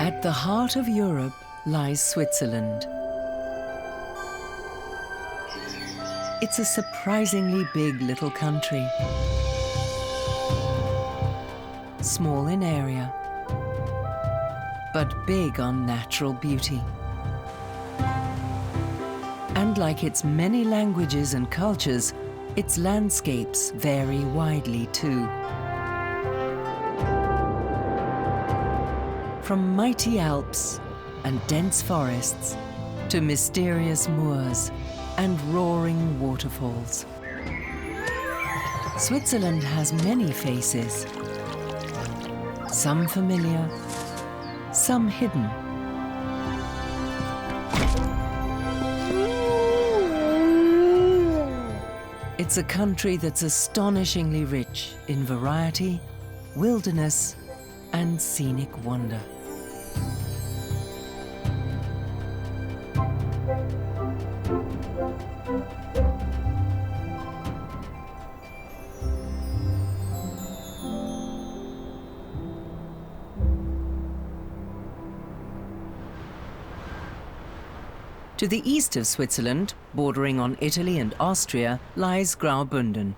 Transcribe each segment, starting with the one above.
At the heart of Europe lies Switzerland. It's a surprisingly big little country. Small in area, but big on natural beauty. And like its many languages and cultures, its landscapes vary widely too. From mighty Alps and dense forests to mysterious moors and roaring waterfalls. Switzerland has many faces, some familiar, some hidden. It's a country that's astonishingly rich in variety, wilderness, and scenic wonder. To the east of Switzerland, bordering on Italy and Austria, lies Graubünden.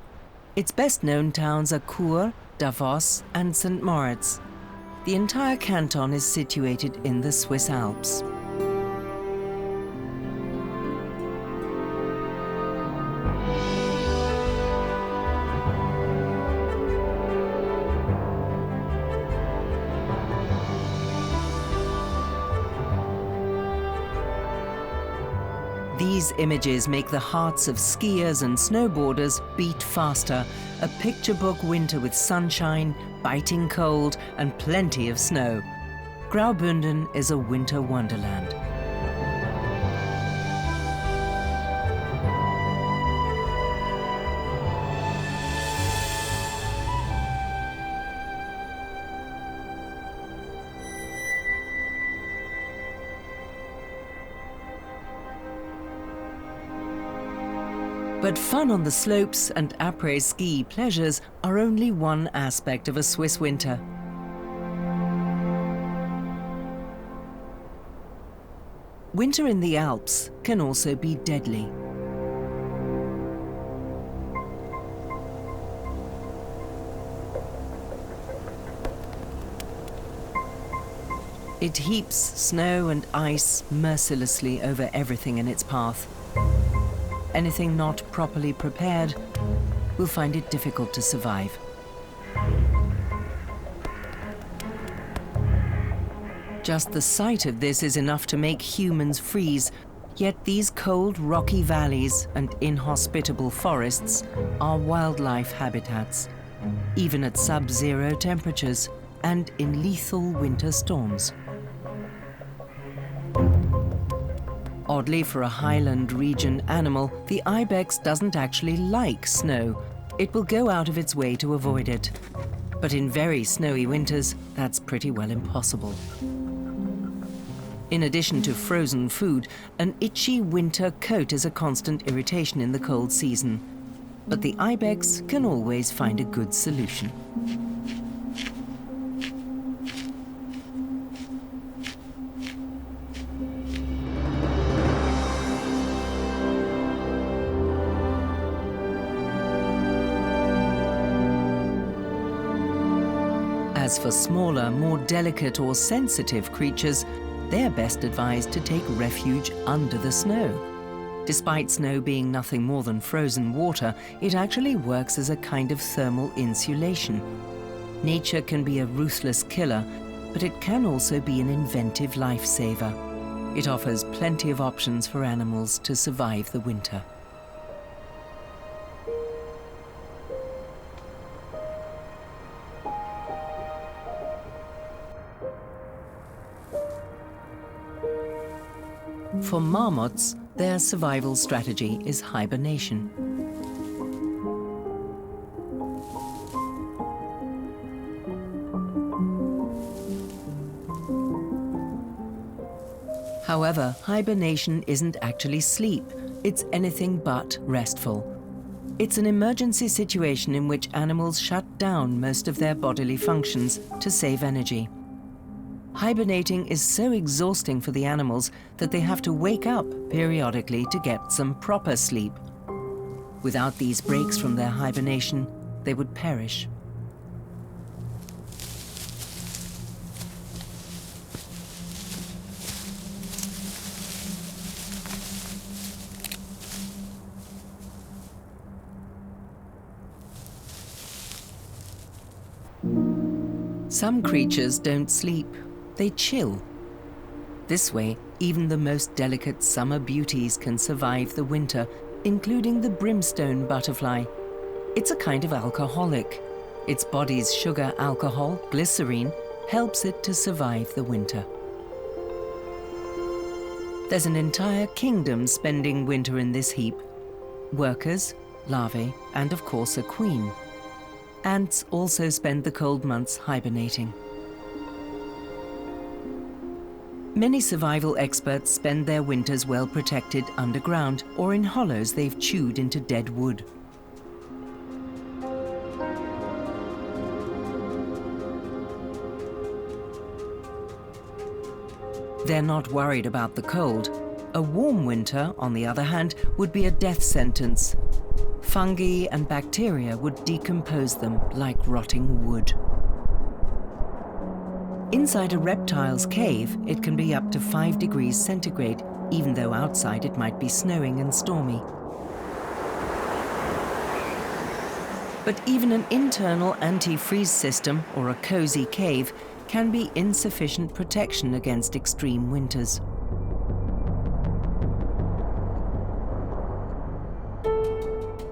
Its best-known towns are Chur, Davos, and St. Moritz. The entire canton is situated in the Swiss Alps. These images make the hearts of skiers and snowboarders beat faster. A picture book winter with sunshine, biting cold, and plenty of snow. Graubünden is a winter wonderland. But fun on the slopes and après-ski pleasures are only one aspect of a Swiss winter. Winter in the Alps can also be deadly. It heaps snow and ice mercilessly over everything in its path. Anything not properly prepared will find it difficult to survive. Just the sight of this is enough to make humans freeze, yet these cold, rocky valleys and inhospitable forests are wildlife habitats, even at sub-zero temperatures and in lethal winter storms. Oddly, for a highland region animal, the ibex doesn't actually like snow. It will go out of its way to avoid it. But in very snowy winters, that's pretty well impossible. In addition to frozen food, an itchy winter coat is a constant irritation in the cold season. But the ibex can always find a good solution. As for smaller, more delicate or sensitive creatures, they're best advised to take refuge under the snow. Despite snow being nothing more than frozen water, it actually works as a kind of thermal insulation. Nature can be a ruthless killer, but it can also be an inventive lifesaver. It offers plenty of options for animals to survive the winter. For marmots, their survival strategy is hibernation. However, hibernation isn't actually sleep. It's anything but restful. It's an emergency situation in which animals shut down most of their bodily functions to save energy. Hibernating is so exhausting for the animals that they have to wake up periodically to get some proper sleep. Without these breaks from their hibernation, they would perish. Some creatures don't sleep, they chill. This way, even the most delicate summer beauties can survive the winter, including the brimstone butterfly. It's a kind of alcoholic. Its body's sugar alcohol, glycerine, helps it to survive the winter. There's an entire kingdom spending winter in this heap. Workers, larvae, and of course a queen. Ants also spend the cold months hibernating. Many survival experts spend their winters well protected underground or in hollows they've chewed into dead wood. They're not worried about the cold. A warm winter, on the other hand, would be a death sentence. Fungi and bacteria would decompose them like rotting wood. Inside a reptile's cave, it can be up to 5 degrees centigrade, even though outside it might be snowing and stormy. But even an internal anti-freeze system or a cozy cave can be insufficient protection against extreme winters.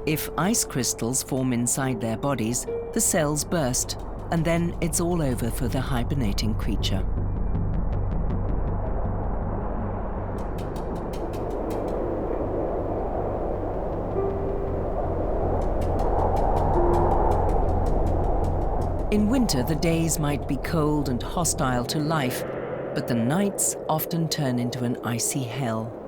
If ice crystals form inside their bodies, the cells burst, and then it's all over for the hibernating creature. In winter, the days might be cold and hostile to life, but the nights often turn into an icy hell.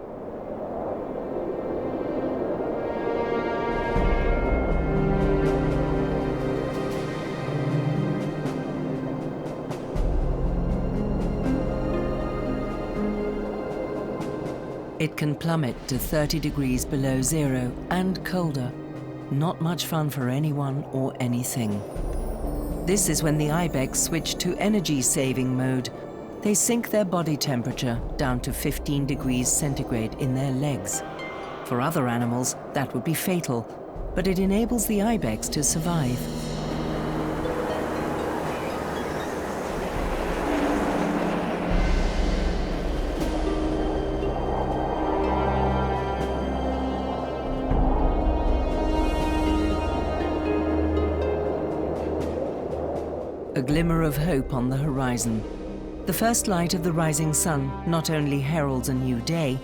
It can plummet to 30 degrees below zero and colder. Not much fun for anyone or anything. This is when the ibex switch to energy-saving mode. They sink their body temperature down to 15 degrees centigrade in their legs. For other animals, that would be fatal, but it enables the ibex to survive. A glimmer of hope on the horizon. The first light of the rising sun not only heralds a new day,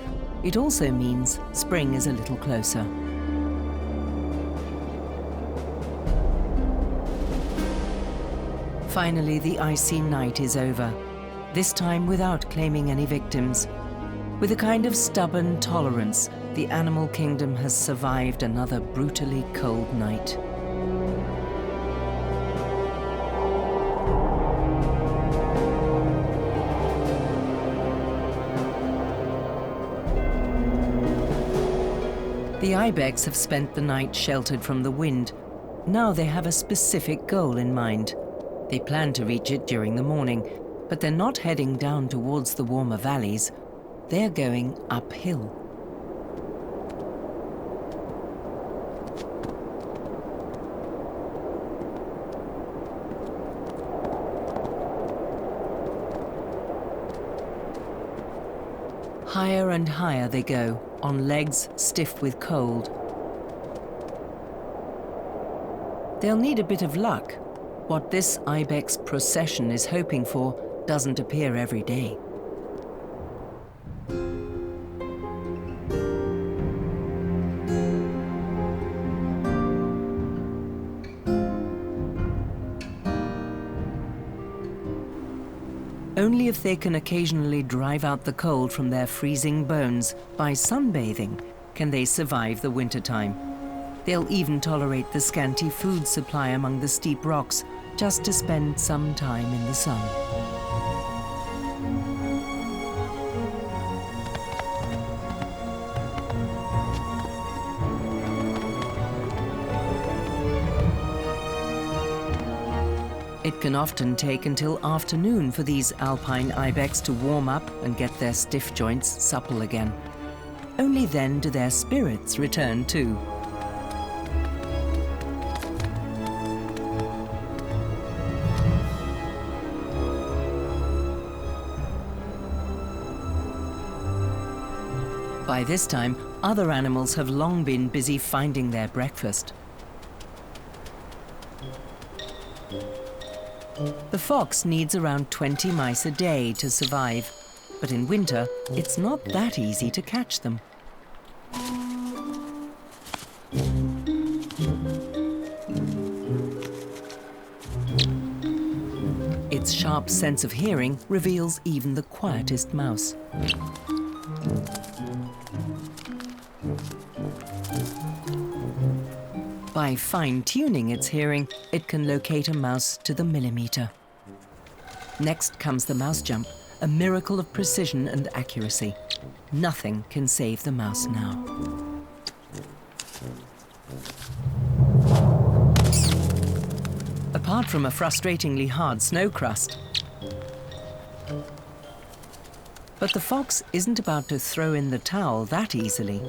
it also means spring is a little closer. Finally, the icy night is over, this time without claiming any victims. With a kind of stubborn tolerance, the animal kingdom has survived another brutally cold night. The ibex have spent the night sheltered from the wind. Now they have a specific goal in mind. They plan to reach it during the morning, but they're not heading down towards the warmer valleys. They're going uphill. Higher and higher they go, on legs stiff with cold. They'll need a bit of luck. What this ibex procession is hoping for doesn't appear every day. Only if they can occasionally drive out the cold from their freezing bones by sunbathing can they survive the wintertime. They'll even tolerate the scanty food supply among the steep rocks just to spend some time in the sun. It can often take until afternoon for these alpine ibex to warm up and get their stiff joints supple again. Only then do their spirits return too. By this time, other animals have long been busy finding their breakfast. The fox needs around 20 mice a day to survive, but in winter, it's not that easy to catch them. Its sharp sense of hearing reveals even the quietest mouse. By fine-tuning its hearing, it can locate a mouse to the millimeter. Next comes the mouse jump, a miracle of precision and accuracy. Nothing can save the mouse now. Apart from a frustratingly hard snow crust. But the fox isn't about to throw in the towel that easily.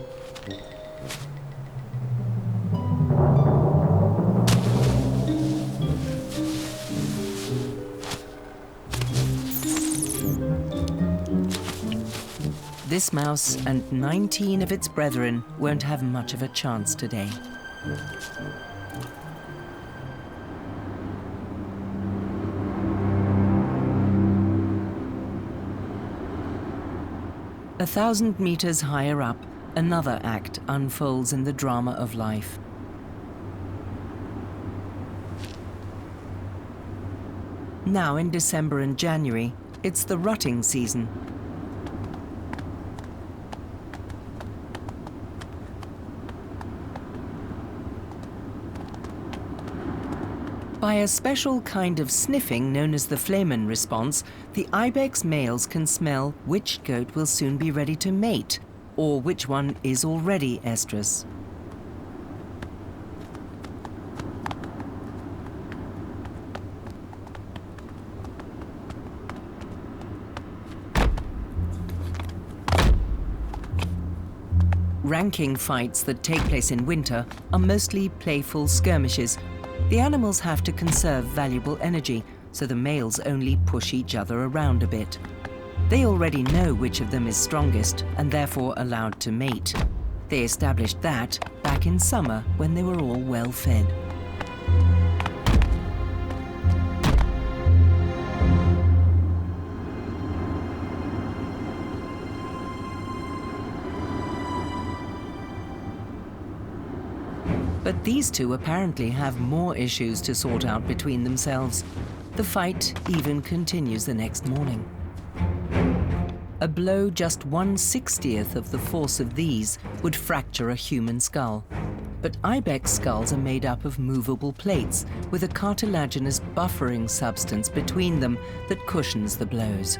This mouse and 19 of its brethren won't have much of a chance today. A 1,000 meters higher up, another act unfolds in the drama of life. Now in December and January, it's the rutting season. By a special kind of sniffing known as the Flehmen response, the ibex males can smell which goat will soon be ready to mate, or which one is already estrus. Ranking fights that take place in winter are mostly playful skirmishes. The animals have to conserve valuable energy, so the males only push each other around a bit. They already know which of them is strongest and therefore allowed to mate. They established that back in summer when they were all well fed. But these two apparently have more issues to sort out between themselves. The fight even continues the next morning. A blow just 1/60th of the force of these would fracture a human skull. But ibex skulls are made up of movable plates with a cartilaginous buffering substance between them that cushions the blows.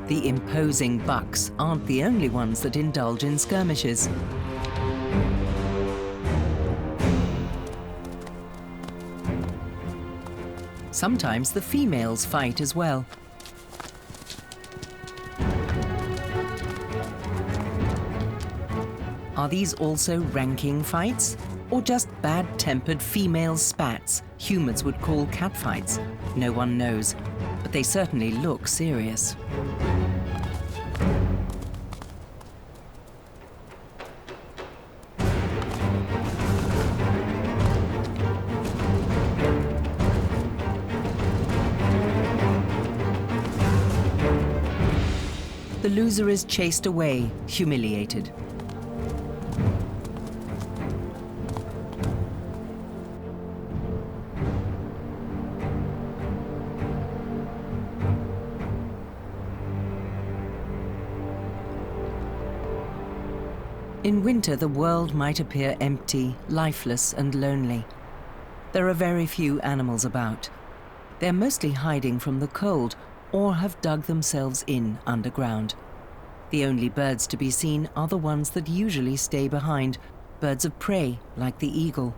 The imposing bucks aren't the only ones that indulge in skirmishes. Sometimes the females fight as well. Are these also ranking fights? Or just bad-tempered female spats humans would call catfights? No one knows, but they certainly look serious. The loser is chased away, humiliated. In winter, the world might appear empty, lifeless, and lonely. There are very few animals about. They're mostly hiding from the cold or have dug themselves in underground. The only birds to be seen are the ones that usually stay behind, birds of prey like the eagle.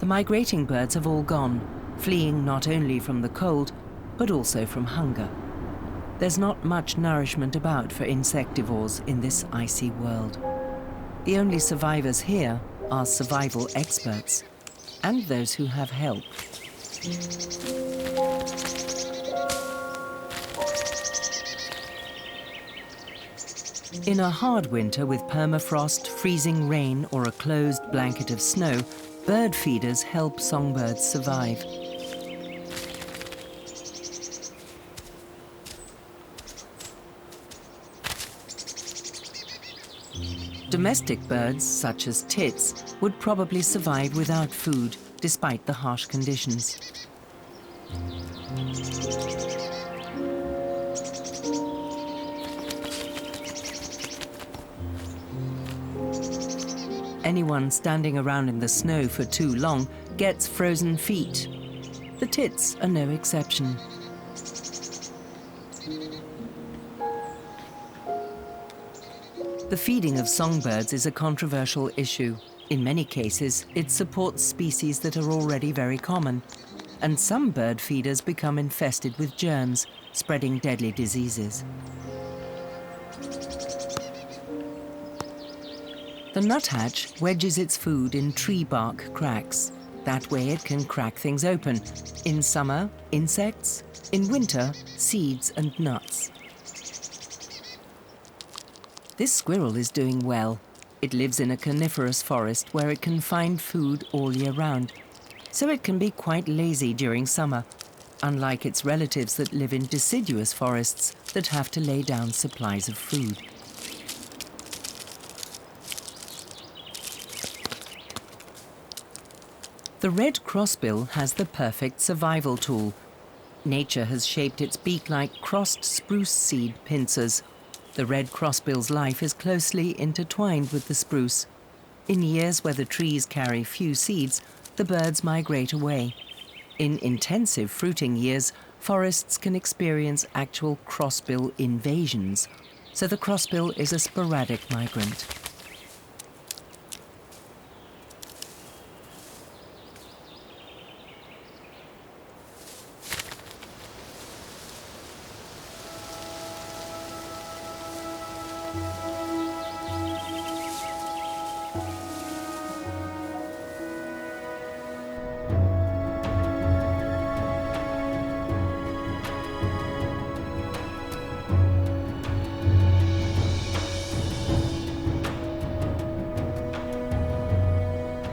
The migrating birds have all gone, fleeing not only from the cold, but also from hunger. There's not much nourishment about for insectivores in this icy world. The only survivors here are survival experts, and those who have help. In a hard winter with permafrost, freezing rain, or a closed blanket of snow, bird feeders help songbirds survive. Domestic birds, such as tits, would probably survive without food, despite the harsh conditions. Anyone standing around in the snow for too long gets frozen feet. The tits are no exception. The feeding of songbirds is a controversial issue. In many cases, it supports species that are already very common, and some bird feeders become infested with germs, spreading deadly diseases. The nuthatch wedges its food in tree bark cracks. That way it can crack things open. In summer, insects. In winter, seeds and nuts. This squirrel is doing well. It lives in a coniferous forest where it can find food all year round, so it can be quite lazy during summer, unlike its relatives that live in deciduous forests that have to lay down supplies of food. The red crossbill has the perfect survival tool. Nature has shaped its beak like crossed spruce seed pincers. The red crossbill's life is closely intertwined with the spruce. In years where the trees carry few seeds, the birds migrate away. In intensive fruiting years, forests can experience actual crossbill invasions, so the crossbill is a sporadic migrant.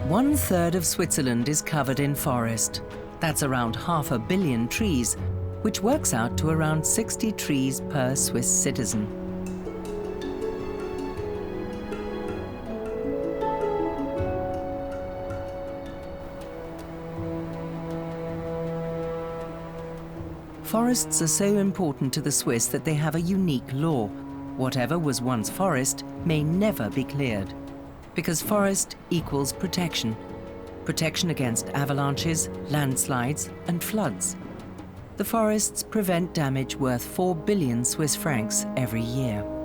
One-third of Switzerland is covered in forest. That's around 500 million trees, which works out to around 60 trees per Swiss citizen. Forests are so important to the Swiss that they have a unique law. Whatever was once forest may never be cleared. Because forest equals protection. Protection against avalanches, landslides, and floods. The forests prevent damage worth 4 billion Swiss francs every year. –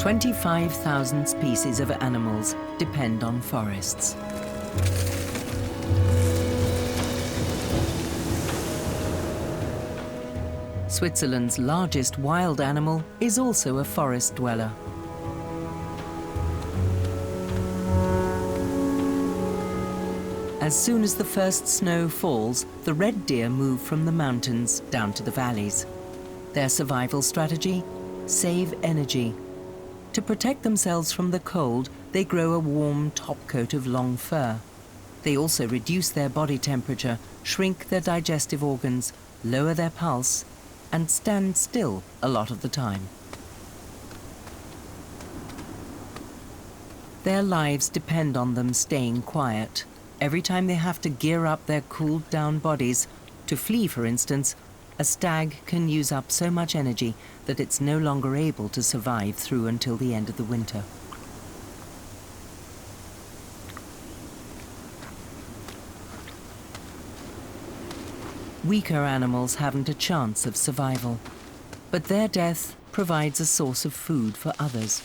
25,000 species of animals depend on forests. Switzerland's largest wild animal is also a forest dweller. As soon as the first snow falls, the red deer move from the mountains down to the valleys. Their survival strategy? Save energy. To protect themselves from the cold, they grow a warm topcoat of long fur. They also reduce their body temperature, shrink their digestive organs, lower their pulse, and stand still a lot of the time. Their lives depend on them staying quiet. Every time they have to gear up their cooled-down bodies, to flee, for instance, A stag can use up so much energy that it's no longer able to survive through until the end of the winter. Weaker animals haven't a chance of survival, but their death provides a source of food for others.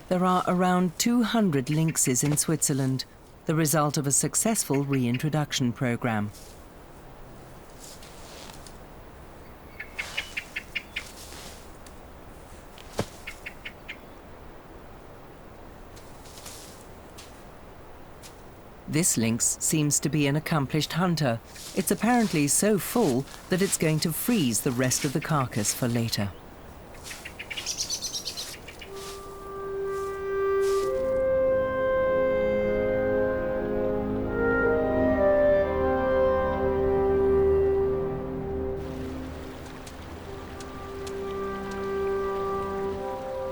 There are around 200 lynxes in Switzerland, the result of a successful reintroduction program. This lynx seems to be an accomplished hunter. It's apparently so full that it's going to freeze the rest of the carcass for later.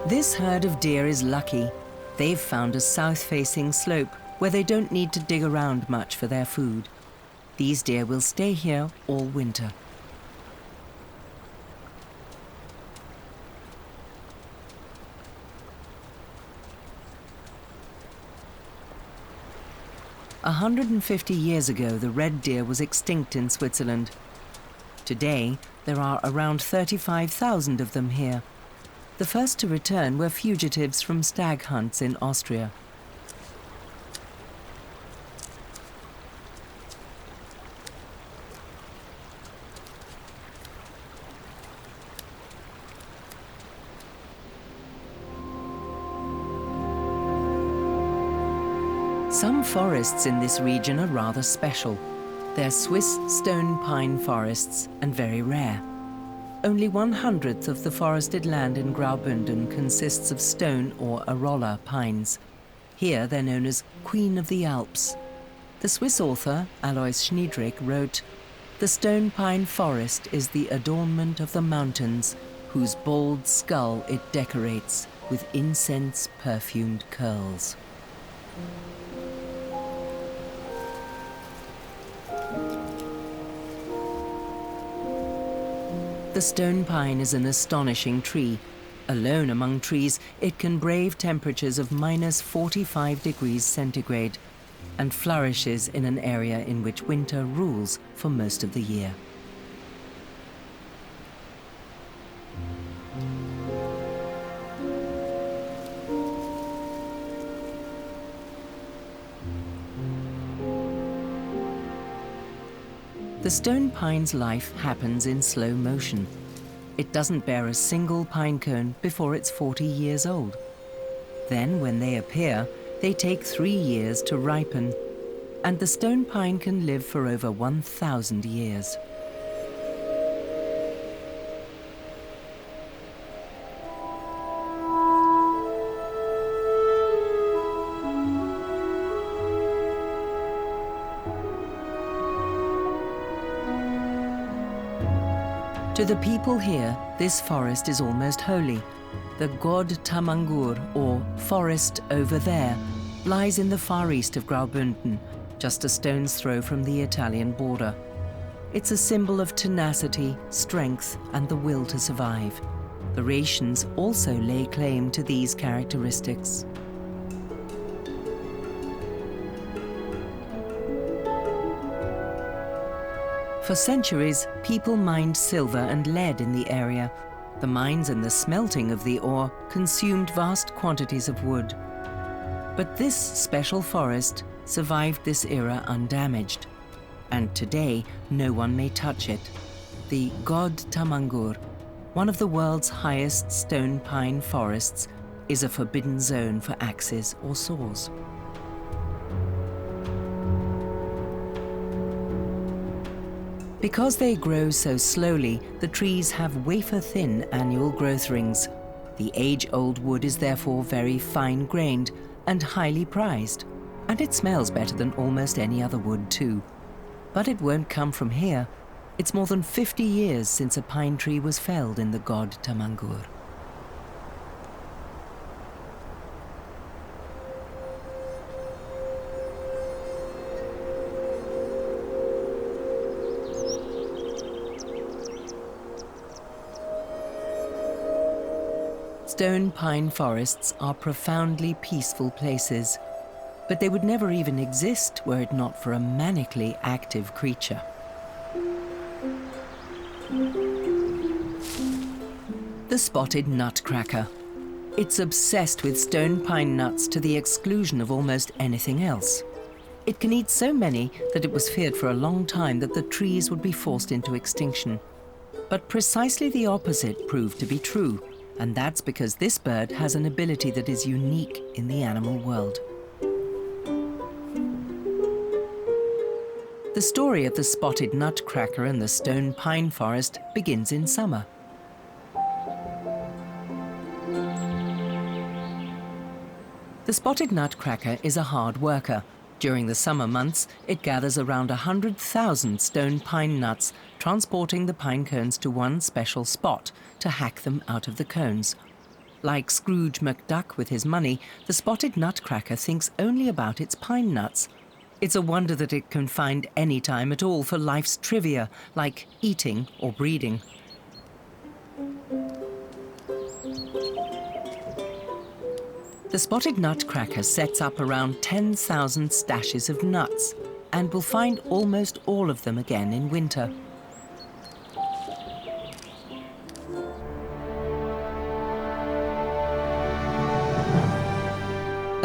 This herd of deer is lucky. They've found a south-facing slope where they don't need to dig around much for their food. These deer will stay here all winter. A 150 years ago, the red deer was extinct in Switzerland. Today, there are around 35,000 of them here. The first to return were fugitives from stag hunts in Austria. Some forests in this region are rather special. They're Swiss stone pine forests and very rare. Only 1/100th of the forested land in Graubünden consists of stone or Arolla pines. Here they're known as Queen of the Alps. The Swiss author Alois Schniedrich wrote, "The stone pine forest is the adornment of the mountains, whose bald skull it decorates with incense-perfumed curls." The stone pine is an astonishing tree. Alone among trees, it can brave temperatures of -45 degrees centigrade and flourishes in an area in which winter rules for most of the year. The stone pine's life happens in slow motion. It doesn't bear a single pine cone before it's 40 years old. Then, when they appear, they take 3 years to ripen, and the stone pine can live for over 1,000 years. To the people here, this forest is almost holy. The God Tamangur, or Forest Over There, lies in the far east of Graubünden, just a stone's throw from the Italian border. It's a symbol of tenacity, strength, and the will to survive. The Rhaetians also lay claim to these characteristics. For centuries, people mined silver and lead in the area. The mines and the smelting of the ore consumed vast quantities of wood. But this special forest survived this era undamaged. And today, no one may touch it. The God Tamangur, one of the world's highest stone pine forests, is a forbidden zone for axes or saws. Because they grow so slowly, the trees have wafer-thin annual growth rings. The age-old wood is therefore very fine-grained and highly prized. And it smells better than almost any other wood too. But it won't come from here. It's more than 50 years since a pine tree was felled in the God Tamangur. Stone pine forests are profoundly peaceful places, but they would never even exist were it not for a manically active creature. The spotted nutcracker. It's obsessed with stone pine nuts to the exclusion of almost anything else. It can eat so many that it was feared for a long time that the trees would be forced into extinction. But precisely the opposite proved to be true, and that's because this bird has an ability that is unique in the animal world. The story of the spotted nutcracker and the stone pine forest begins in summer. The spotted nutcracker is a hard worker. During the summer months, it gathers around 100,000 stone pine nuts, transporting the pine cones to one special spot to hack them out of the cones. Like Scrooge McDuck with his money, the spotted nutcracker thinks only about its pine nuts. It's a wonder that it can find any time at all for life's trivia, like eating or breeding. The spotted nutcracker sets up around 10,000 stashes of nuts and will find almost all of them again in winter.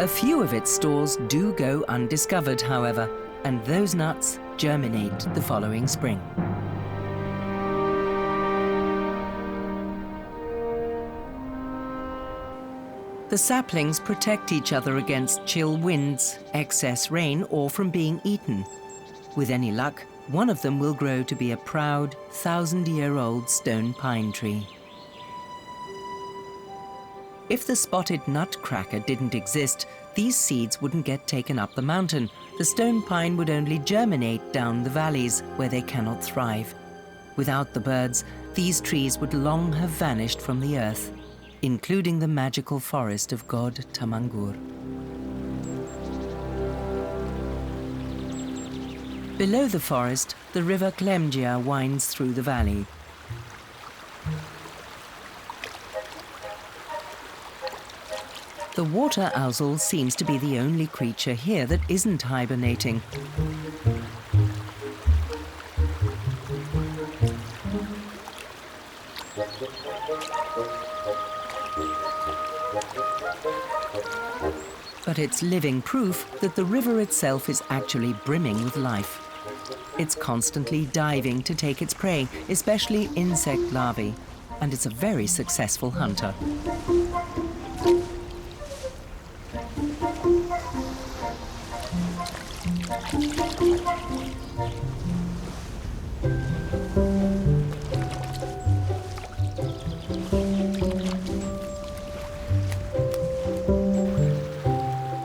A few of its stores do go undiscovered, however, and those nuts germinate the following spring. The saplings protect each other against chill winds, excess rain, or from being eaten. With any luck, one of them will grow to be a proud, 1,000-year-old stone pine tree. If the spotted nutcracker didn't exist, these seeds wouldn't get taken up the mountain. The stone pine would only germinate down the valleys where they cannot thrive. Without the birds, these trees would long have vanished from the earth, including the magical forest of God Tamangur. Below the forest, the river Klemgia winds through the valley. The water ousel seems to be the only creature here that isn't hibernating. But it's living proof that the river itself is actually brimming with life. It's constantly diving to take its prey, especially insect larvae, and it's a very successful hunter.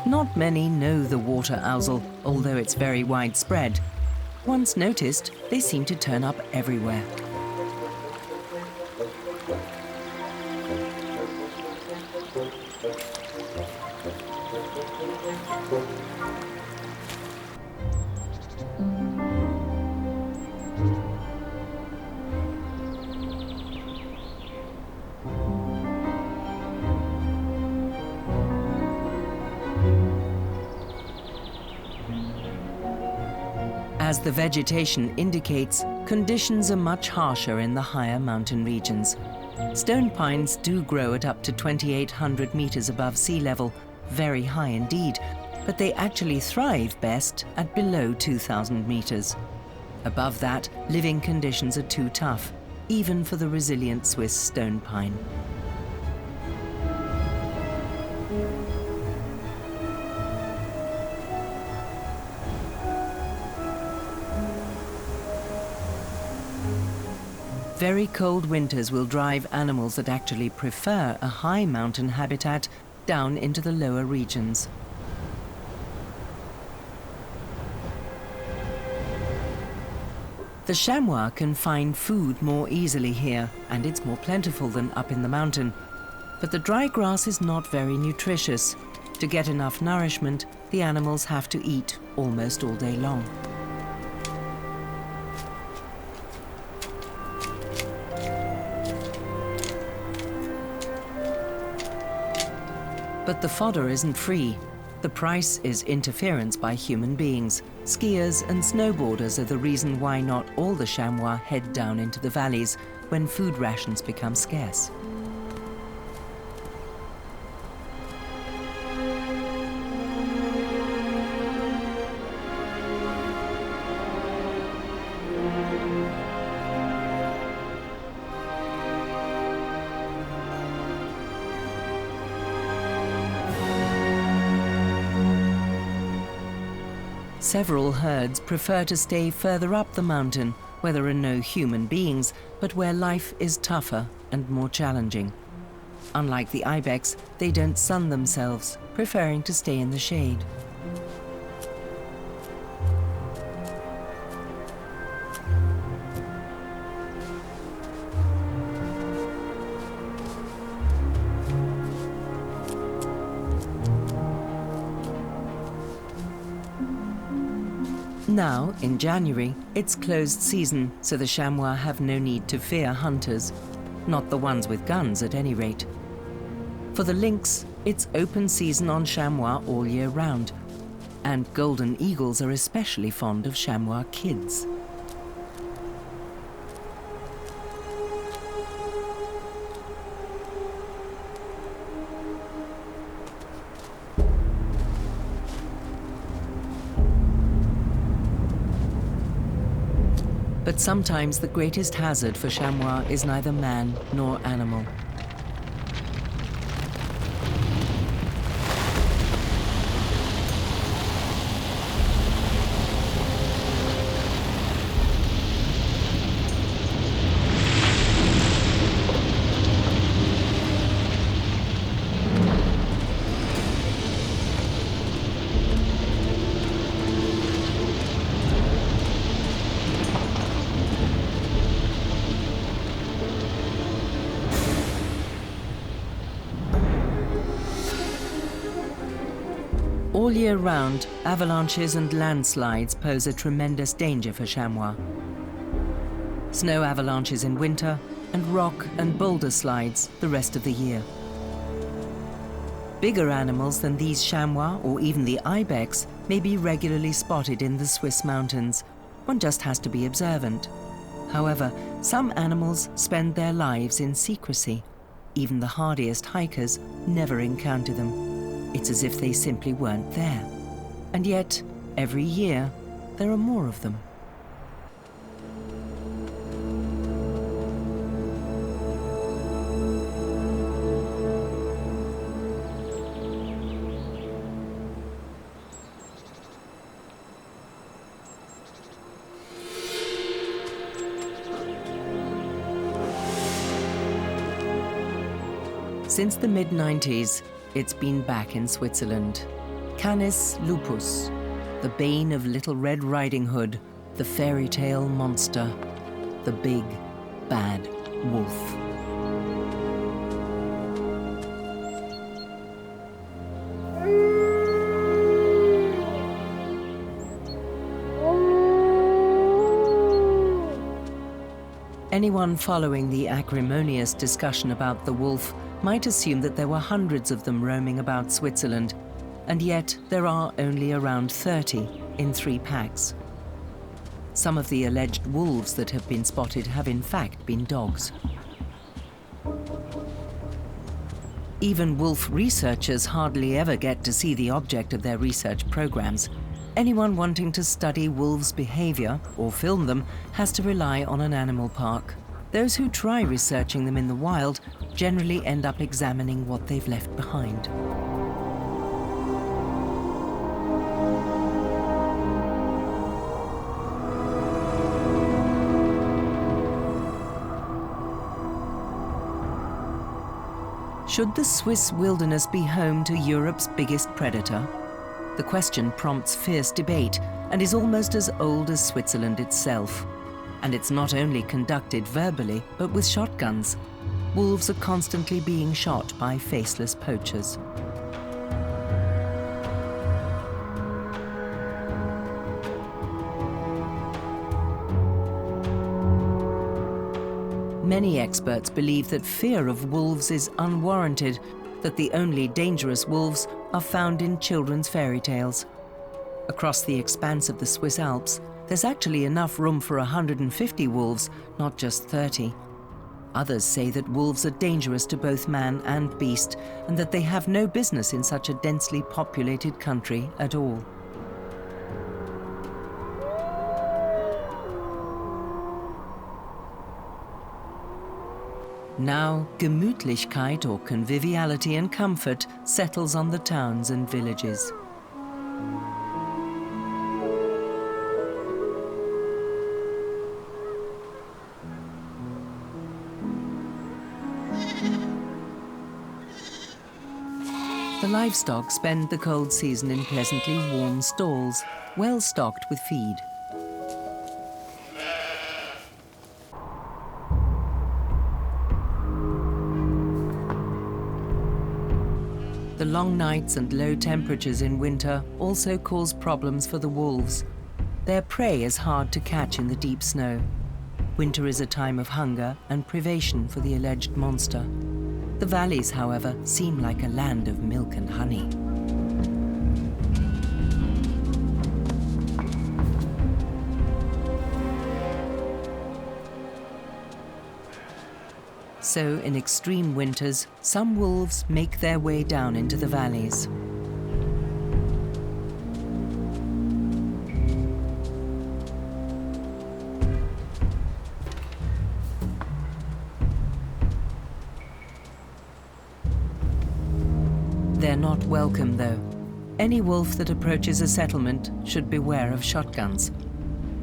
Not many know the water ousel, although it's very widespread. Once noticed, they seem to turn up everywhere. As the vegetation indicates, conditions are much harsher in the higher mountain regions. Stone pines do grow at up to 2,800 meters above sea level, very high indeed, but they actually thrive best at below 2,000 meters. Above that, living conditions are too tough, even for the resilient Swiss stone pine. Very cold winters will drive animals that actually prefer a high mountain habitat down into the lower regions. The chamois can find food more easily here, and it's more plentiful than up in the mountain. But the dry grass is not very nutritious. To get enough nourishment, the animals have to eat almost all day long. But the fodder isn't free. The price is interference by human beings. Skiers and snowboarders are the reason why not all the chamois head down into the valleys when food rations become scarce. Several herds prefer to stay further up the mountain, where there are no human beings, but where life is tougher and more challenging. Unlike the ibex, they don't sun themselves, preferring to stay in the shade. Now, in January, it's closed season, so the chamois have no need to fear hunters. Not the ones with guns, at any rate. For the lynx, it's open season on chamois all year round. And golden eagles are especially fond of chamois kids. But sometimes the greatest hazard for chamois is neither man nor animal. All year round, avalanches and landslides pose a tremendous danger for chamois. Snow avalanches in winter, and rock and boulder slides the rest of the year. Bigger animals than these chamois or even the ibex may be regularly spotted in the Swiss mountains. One just has to be observant. However, some animals spend their lives in secrecy. Even the hardiest hikers never encounter them. It's as if they simply weren't there. And yet, every year, there are more of them. Since the mid-90s, it's been back in Switzerland. Canis lupus, the bane of Little Red Riding Hood, the fairy tale monster, the big, bad wolf. Anyone following the acrimonious discussion about the wolf might assume that there were hundreds of them roaming about Switzerland, and yet there are only around 30 in 3 packs. Some of the alleged wolves that have been spotted have in fact been dogs. Even wolf researchers hardly ever get to see the object of their research programs. Anyone wanting to study wolves' behavior or film them has to rely on an animal park. Those who try researching them in the wild generally end up examining what they've left behind. Should the Swiss wilderness be home to Europe's biggest predator? The question prompts fierce debate and is almost as old as Switzerland itself. And it's not only conducted verbally, but with shotguns. Wolves are constantly being shot by faceless poachers. Many experts believe that fear of wolves is unwarranted, that the only dangerous wolves are found in children's fairy tales. Across the expanse of the Swiss Alps, there's actually enough room for 150 wolves, not just 30. Others say that wolves are dangerous to both man and beast, and that they have no business in such a densely populated country at all. Now, Gemütlichkeit, or conviviality and comfort, settles on the towns and villages. The livestock spend the cold season in pleasantly warm stalls, well stocked with feed. The long nights and low temperatures in winter also cause problems for the wolves. Their prey is hard to catch in the deep snow. Winter is a time of hunger and privation for the alleged monster. The valleys, however, seem like a land of milk and honey. So, in extreme winters, some wolves make their way down into the valleys. They're not welcome, though. Any wolf that approaches a settlement should beware of shotguns.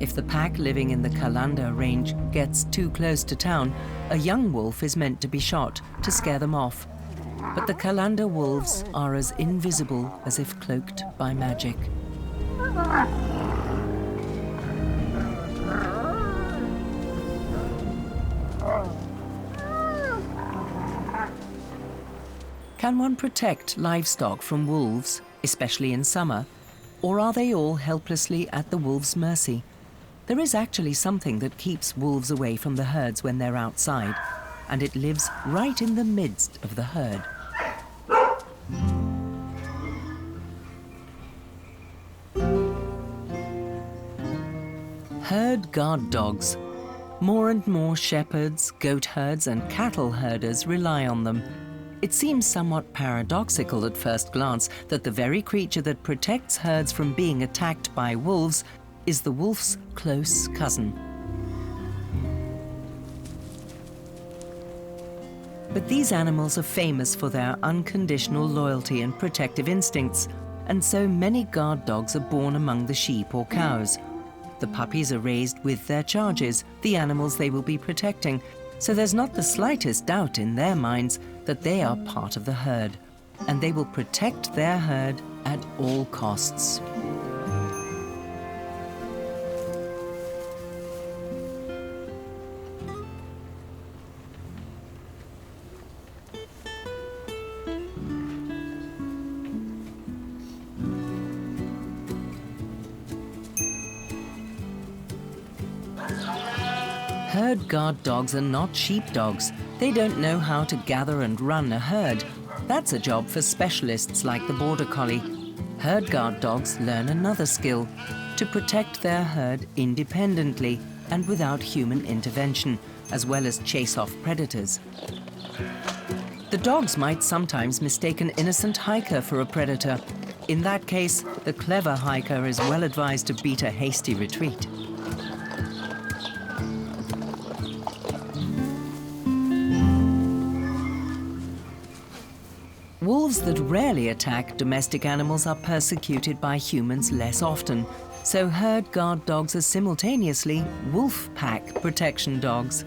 If the pack living in the Kalanda range gets too close to town, a young wolf is meant to be shot to scare them off. But the Kalanda wolves are as invisible as if cloaked by magic. Can one protect livestock from wolves, especially in summer? Or are they all helplessly at the wolves' mercy? There is actually something that keeps wolves away from the herds when they're outside, and it lives right in the midst of the herd. Herd guard dogs. More and more shepherds, goat herds, and cattle herders rely on them. It seems somewhat paradoxical at first glance that the very creature that protects herds from being attacked by wolves is the wolf's close cousin. But these animals are famous for their unconditional loyalty and protective instincts, and so many guard dogs are born among the sheep or cows. The puppies are raised with their charges, the animals they will be protecting, so there's not the slightest doubt in their minds that they are part of the herd, and they will protect their herd at all costs. Herd guard dogs are not sheepdogs. They don't know how to gather and run a herd. That's a job for specialists like the Border Collie. Herd guard dogs learn another skill: to protect their herd independently and without human intervention, as well as chase off predators. The dogs might sometimes mistake an innocent hiker for a predator. In that case, the clever hiker is well advised to beat a hasty retreat. Wolves that rarely attack domestic animals are persecuted by humans less often, so herd guard dogs are simultaneously wolf pack protection dogs.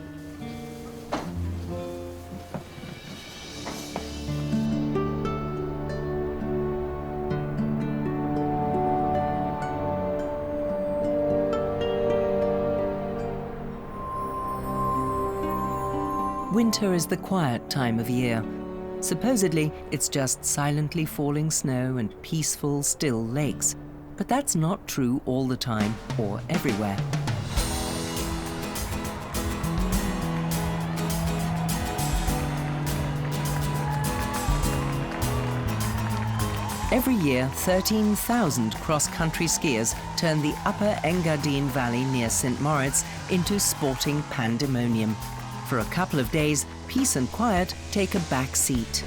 Winter is the quiet time of year. Supposedly, it's just silently falling snow and peaceful, still lakes. But that's not true all the time or everywhere. Every year, 13,000 cross-country skiers turn the upper Engadine Valley near St. Moritz into sporting pandemonium. For a couple of days, peace and quiet take a back seat.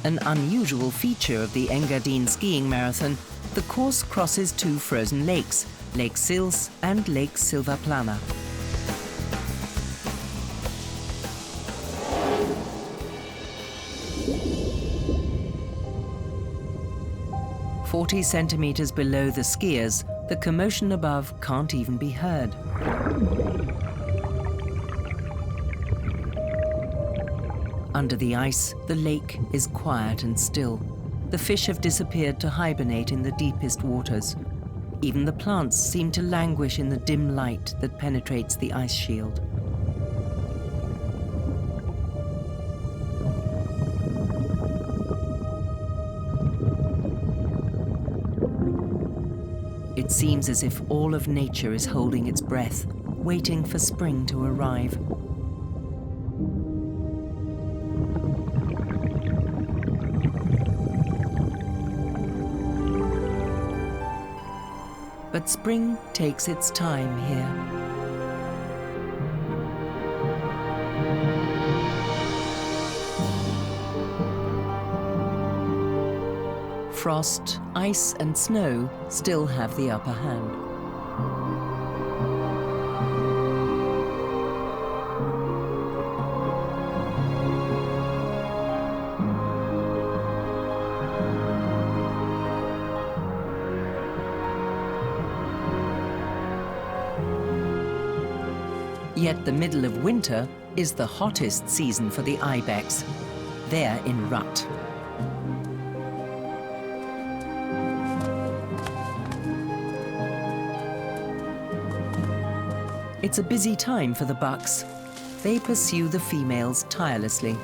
An unusual feature of the Engadine skiing marathon, the course crosses two frozen lakes, Lake Sils and Lake Silvaplana. "40 centimeters below the skiers, the commotion above can't even be heard. Under the ice, the lake is quiet and still. The fish have disappeared to hibernate in the deepest waters. Even the plants seem to languish in the dim light that penetrates the ice shield. It seems as if all of nature is holding its breath, waiting for spring to arrive. But spring takes its time here. Frost, ice and snow still have the upper hand. Yet the middle of winter is the hottest season for the ibex. They're in rut. It's a busy time for the bucks. They pursue the females tirelessly.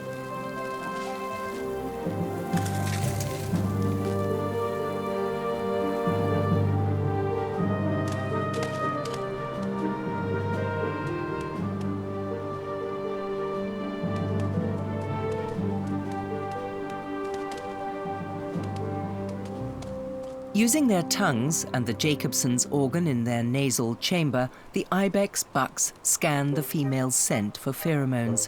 Using their tongues and the Jacobson's organ in their nasal chamber, the ibex bucks scan the female's scent for pheromones.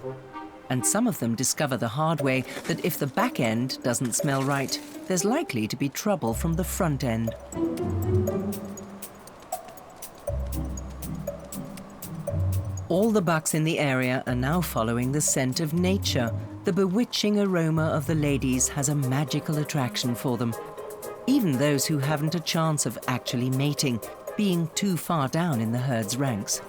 And some of them discover the hard way that if the back end doesn't smell right, there's likely to be trouble from the front end. All the bucks in the area are now following the scent of nature. The bewitching aroma of the ladies has a magical attraction for them. Even those who haven't a chance of actually mating, being too far down in the herd's ranks.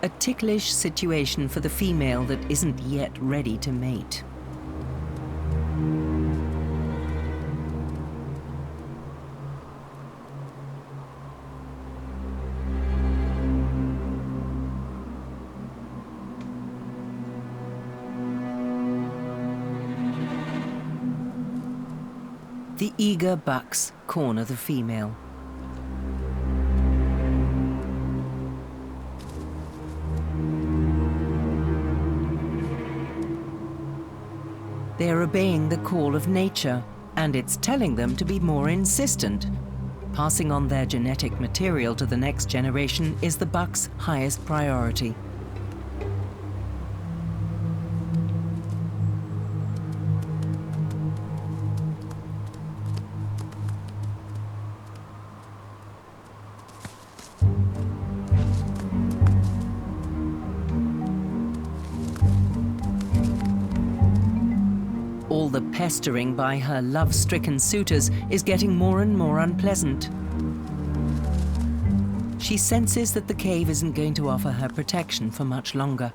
A ticklish situation for the female that isn't yet ready to mate. The eager bucks corner the female. They are obeying the call of nature, and it's telling them to be more insistent. Passing on their genetic material to the next generation is the bucks' highest priority. All the pestering by her love-stricken suitors is getting more and more unpleasant. She senses that the cave isn't going to offer her protection for much longer.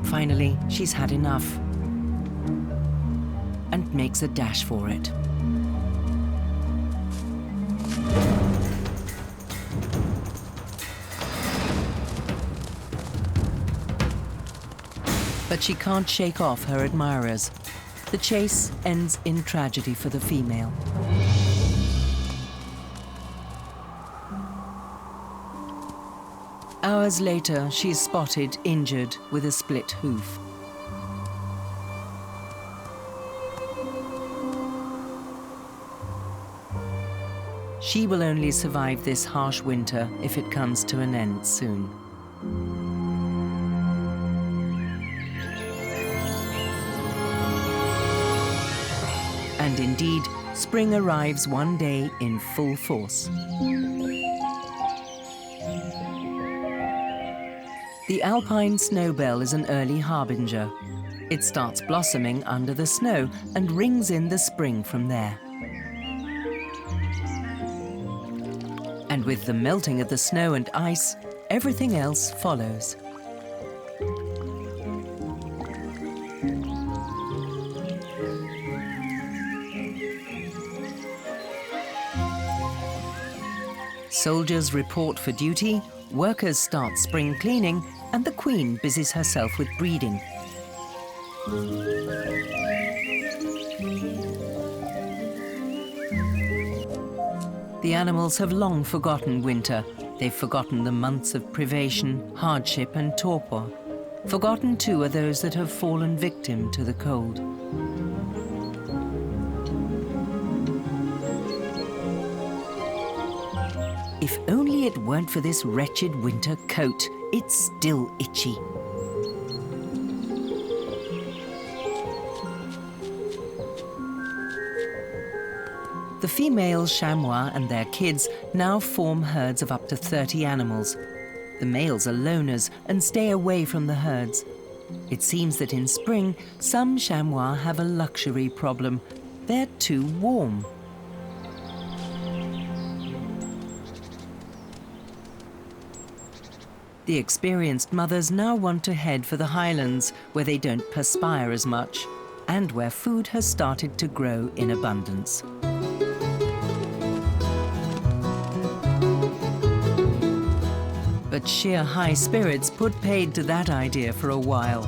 Finally, she's had enough and makes a dash for it. But she can't shake off her admirers. The chase ends in tragedy for the female. Hours later, she is spotted injured with a split hoof. She will only survive this harsh winter if it comes to an end soon. And indeed, spring arrives one day in full force. The alpine snowbell is an early harbinger. It starts blossoming under the snow and rings in the spring from there. And with the melting of the snow and ice, everything else follows. Soldiers report for duty, workers start spring cleaning, and the queen busies herself with breeding. The animals have long forgotten winter. They've forgotten the months of privation, hardship, and torpor. Forgotten, too, are those that have fallen victim to the cold. If only it weren't for this wretched winter coat, it's still itchy. The female chamois and their kids now form herds of up to 30 animals. The males are loners and stay away from the herds. It seems that in spring, some chamois have a luxury problem. They're too warm. The experienced mothers now want to head for the highlands, where they don't perspire as much, and where food has started to grow in abundance. But sheer high spirits put paid to that idea for a while.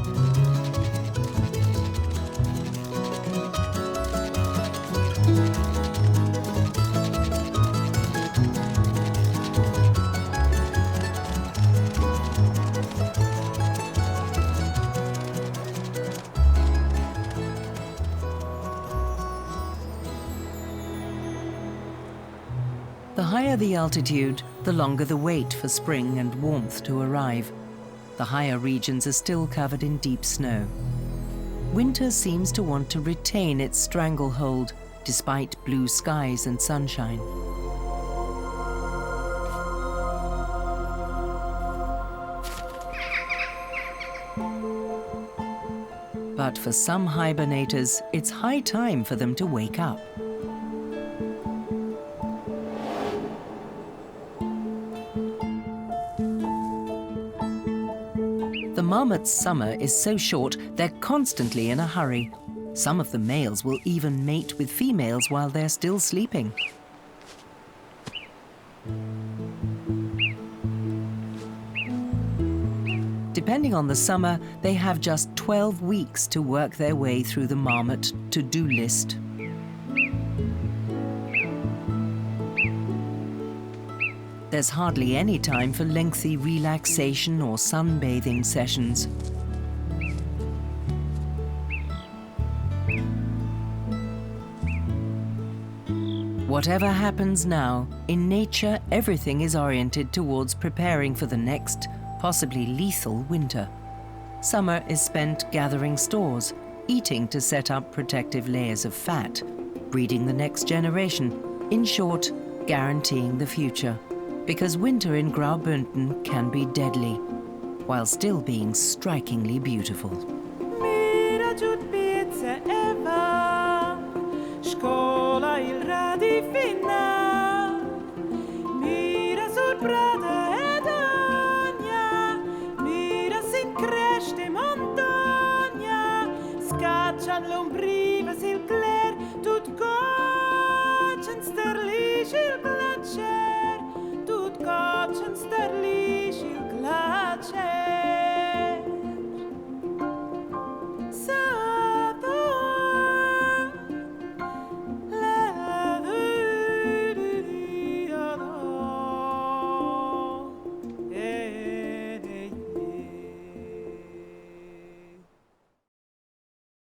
The higher the altitude, the longer the wait for spring and warmth to arrive. The higher regions are still covered in deep snow. Winter seems to want to retain its stranglehold, despite blue skies and sunshine. But for some hibernators, it's high time for them to wake up. The marmot's summer is so short, they're constantly in a hurry. Some of the males will even mate with females while they're still sleeping. Depending on the summer, they have just 12 weeks to work their way through the marmot to-do list. There's hardly any time for lengthy relaxation or sunbathing sessions. Whatever happens now, in nature everything is oriented towards preparing for the next, possibly lethal winter. Summer is spent gathering stores, eating to set up protective layers of fat, breeding the next generation, in short, guaranteeing the future. Because winter in Graubünden can be deadly, while still being strikingly beautiful.